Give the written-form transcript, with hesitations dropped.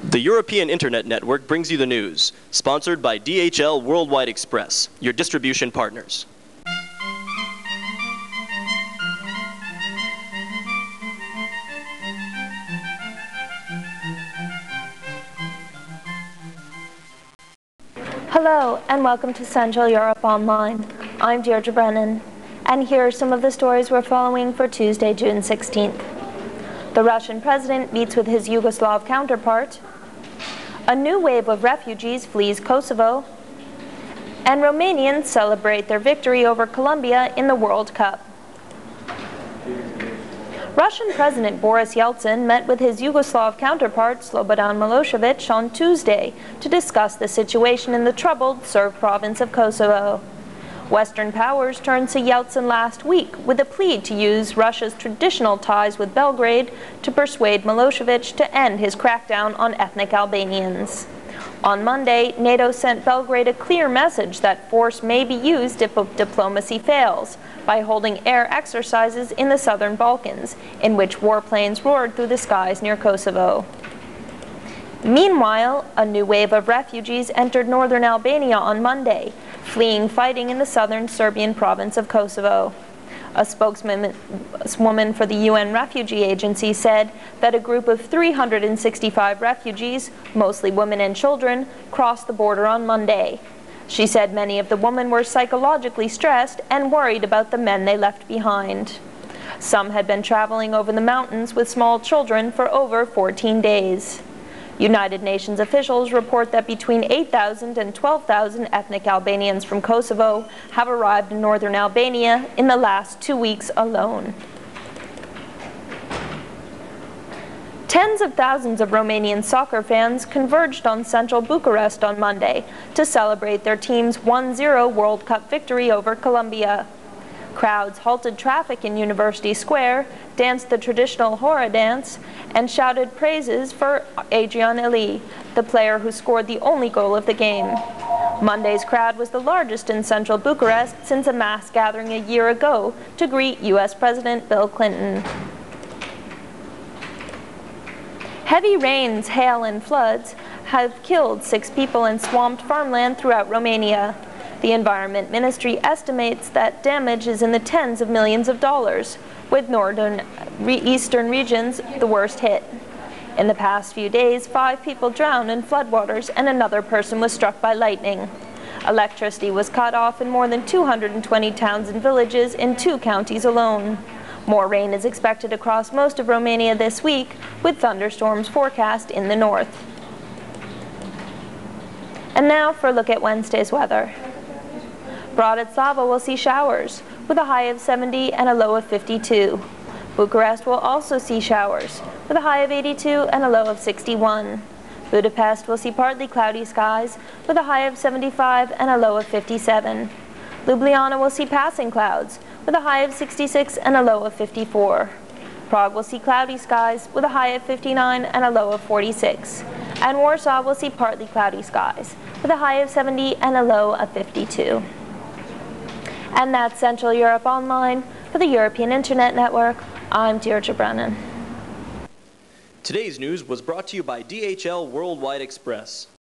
The European Internet Network brings you the news, sponsored by DHL Worldwide Express, your distribution partners. Hello, and welcome to Central Europe Online. I'm Deirdre Brennan, and here are some of the stories we're following for Tuesday, June 16th. The Russian president meets with his Yugoslav counterpart. A new wave of refugees flees Kosovo. And Romanians celebrate their victory over Colombia in the World Cup. Russian President Boris Yeltsin met with his Yugoslav counterpart Slobodan Milosevic on Tuesday to discuss the situation in the troubled Serb province of Kosovo. Western powers turned to Yeltsin last week with a plea to use Russia's traditional ties with Belgrade to persuade Milosevic to end his crackdown on ethnic Albanians. On Monday, NATO sent Belgrade a clear message that force may be used if diplomacy fails, by holding air exercises in the southern Balkans, in which warplanes roared through the skies near Kosovo. Meanwhile, a new wave of refugees entered northern Albania on Monday, fleeing fighting in the southern Serbian province of Kosovo. A spokeswoman for the UN Refugee Agency said that a group of 365 refugees, mostly women and children, crossed the border on Monday. She said many of the women were psychologically stressed and worried about the men they left behind. Some had been traveling over the mountains with small children for over 14 days. United Nations officials report that between 8,000 and 12,000 ethnic Albanians from Kosovo have arrived in northern Albania in the last 2 weeks alone. Tens of thousands of Romanian soccer fans converged on central Bucharest on Monday to celebrate their team's 1-0 World Cup victory over Colombia. Crowds halted traffic in University Square, danced the traditional hora dance, and shouted praises for Adrian Eli, the player who scored the only goal of the game. Monday's crowd was the largest in central Bucharest since a mass gathering a year ago to greet U.S. President Bill Clinton. Heavy rains, hail, and floods have killed 6 people and swamped farmland throughout Romania. The Environment Ministry estimates that damage is in the tens of millions of dollars, with northern eastern regions the worst hit. In the past few days, 5 people drowned in floodwaters and another person was struck by lightning. Electricity was cut off in more than 220 towns and villages in 2 counties alone. More rain is expected across most of Romania this week, with thunderstorms forecast in the north. And now for a look at Wednesday's weather. Bratislava will see showers, with a high of 70 and a low of 52. Bucharest will also see showers, with a high of 82 and a low of 61. Budapest will see partly cloudy skies, with a high of 75 and a low of 57. Ljubljana will see passing clouds, with a high of 66 and a low of 54. Prague will see cloudy skies, with a high of 59 and a low of 46. And Warsaw will see partly cloudy skies, with a high of 70 and a low of 52. And that's Central Europe Online for the European Internet Network. I'm Deirdre Brennan. Today's news was brought to you by DHL Worldwide Express.